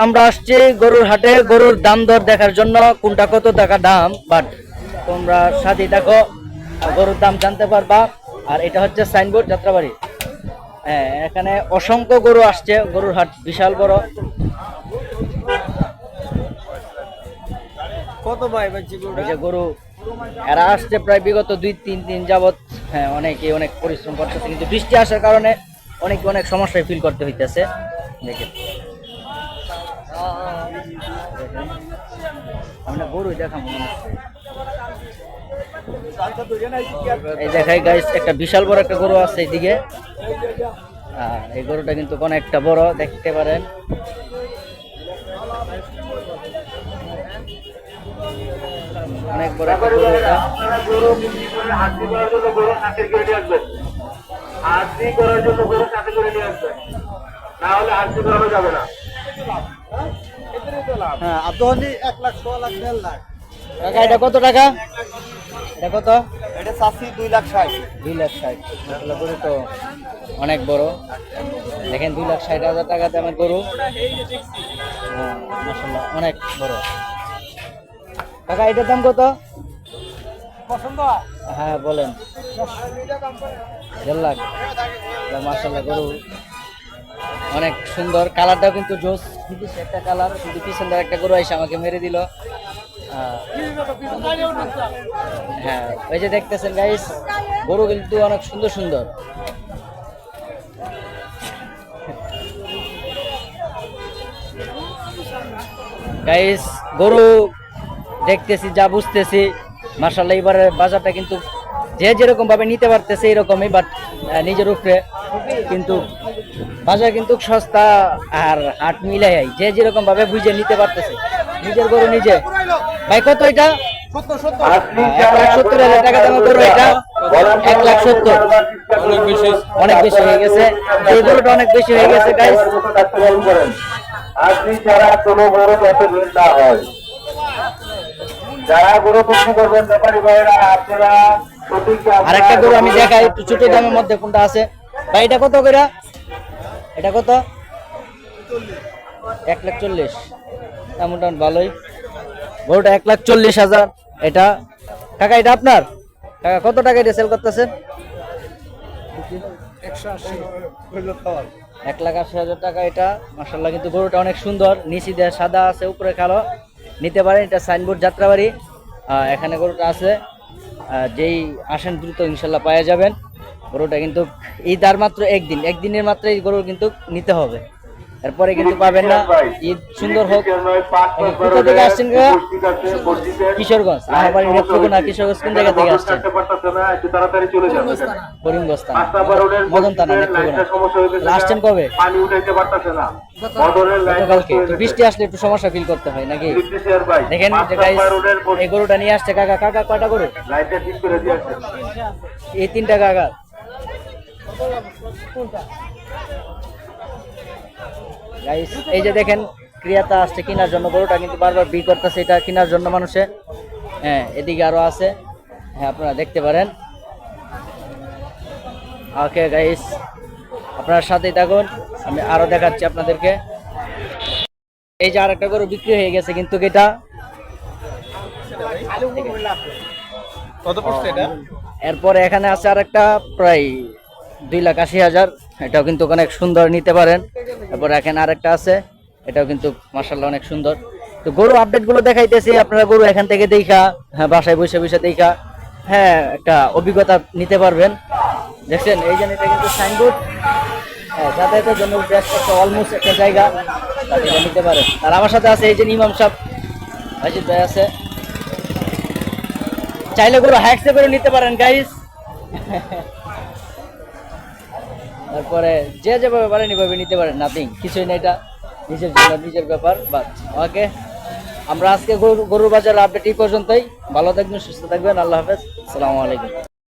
আমরা আসছি গরুর হাটে গরুর দাম দর দেখার জন্য কোনটা কত টাকা দাম, বাট তোমরা সাথে দেখো গরুর দাম জানতে পারবা। আর এটা হচ্ছে সাইনবোর্ড যাত্রাবাড়ি। হ্যাঁ, এখানে অসংখ্য গরু আসছে, গরুর হাট বিশাল বড়। কত ভাই এই যে গরু এরা আসছে প্রায় বিগত 2-3 দিন যাবত। হ্যাঁ, অনেক পরিশ্রম করতেছে, কিন্তু বৃষ্টি আসার কারণে অনেক সমস্যায় ফিল করতে হইতেছে। দেখেন আমরা গরু দেখাবো, এই দেখাই গাইস একটা বিশাল বড় একটা গরু আছে এইদিকে। এই গরুটা কিন্তু অনেকটা বড়, দেখতে পারেন। অনেক বড় একটা গরু এটা। হ্যাঁ, আপনি 1 লাখ 1.5 লাখ 1.5 লাখ। কাকা এটা কত টাকা? এটা কত? এটা চাচ্ছি 2,60,000। 2,60,000। আসলে গরু তো অনেক বড়, দেখেন 2,60,000 টাকা দামের গরু। হ্যাঁ, মাশাআল্লাহ অনেক বড়। কাকা এটার দাম কত? পছন্দ? হ্যাঁ বলেন। 1.5 লাখ। মাশাআল্লাহ গরু অনেক সুন্দর, কালারটাও কিন্তু জোস, বিদেশি একটা কালার। কিন্তু পিছনটা একটা গরু এসে আমাকে মেরে দিল। হ্যাঁ, ওই যে দেখতেছেন গাইস, গরু কিন্তু অনেক সুন্দর সুন্দর। গাইস গরু দেখতেছি, যা বুঝতেছি মাশাআল্লাহ এবারে বাজারটা কিন্তু যে যেরকম ভাবে নিতে পারতেছে এরকমই, বাট নিজের উপরে কিন্তু বাজার কিন্তু সস্তা। আর হাট মিলাই যে যেরকম ভাবে বুঝে নিতে পারতেছে নিজের গরু নিজে। ভাই কত এটা? 1,70,000 টাকা দামের গরু এটা। 1,70,000 অনেক বেশি হয়ে গেছে, এই গরুটা অনেক বেশি হয়ে গেছে গাইস। আপনি যারা কোনো বড় এত ভিড় না হয়, যারা গরু বিক্রি করবেন ব্যাপারী ভাইয়েরা, আপনারা আরেকটা গরু আমি দেখাই একটু ছোট দামের মধ্যে কোনটা আছে। ভাই এটা কত করে? এটা কত? 1,40,000। মোটামুটি ভালোই গরুটা, 1,40,000 এটা। কাকা এটা আপনার? কাকা কত টাকা এটা সেল করতেছেন? 1,80,000 টাকা এটা। মাশাআল্লাহ কিন্তু গরুটা অনেক সুন্দর, নিচে দিয়ে সাদা আছে, উপরে কালো। নিতে পারেন, এটা সাইনবোর্ড যাত্রাবাড়ি। এখানে গরুটা আছে, যেই আসেন দ্রুত ইনশাল্লাহ পাওয়া যাবেন। গরুটা কিন্তু ঈদ আর মাত্র একদিনের মাত্র এই গরু কিন্তু নিতে হবে, এরপরে কিন্তু পাবেন না। ঈদ সুন্দর হোক। কোথা থেকে আসছেন? কিশোরগঞ্জ। আমার বাড়ি নেত্রকোনা। কিশোরগঞ্জ কোন জায়গা থেকে আসছেন? করিমগঞ্জ থানা, মদন থানা, নেত্রকোনা। আসছেন কবে? গতকালকে। বৃষ্টি আসলে একটু সমস্যা ফিল করতে হয় নাকি? দেখেন এই গরুটা নিয়ে আসছে কাকা। কাকা কয়টা গরু? এই 3টা কাকা। গাইস এই যে দেখেন ক্রিয়াতা আসছে কেনার জন্য, গরুটা কিন্তু বারবার বি করতেছে এটা কেনার জন্য মানুষে। হ্যাঁ, এদিকে আরো আছে, হ্যাঁ আপনারা দেখতে পারেন। ওকে গাইস, আপনার সাথেই থাকুন, আমি আরো দেখাচ্ছি আপনাদেরকে। এই যে আরেকটা গরু বিক্রি হয়ে গেছে, কিন্তু এটা কত পড়ছে এটা? এরপরে এখানে আছে আরেকটা প্রায় 2,80,000। এটাও কিন্তু অনেক সুন্দর, নিতে পারেন। তারপর এখানে আরেকটা আছে, এটাও কিন্তু মাশাআল্লাহ অনেক সুন্দর। তো গরু আপডেট গুলো দেখাইতেছি, আপনারা গরু এখান থেকে দেখা, হ্যাঁ বাসায় বসে বসে দেখা, হ্যাঁ একটা অভিজ্ঞতা নিতে পারবেন। দেখছেন এই যে এটা কিন্তু সাইনবোর্ড, হ্যাঁ যাতায়াতের জন্য বেস্ট একটা অলমোস্ট একটা জায়গা, এটা নিতে পারেন। আর আমার সাথে আছে এই যে ইমাম সাহেব আজিদ ভাই আছে, চাইলে গরু হ্যাকসে করে নিতে পারেন গাইস। তারপরে যে যেভাবে পারেন এভাবে নিতে পারেন, নাথিং, কিছুই না, এটা নিজের জন্য নিজের ব্যাপার। বাস ওকে, আমরা আজকে গরুর বাজার আপডেট এই পর্যন্তই। ভালো থাকবেন, সুস্থ থাকবেন, আল্লাহ হাফেজ, আসসালামু আলাইকুম।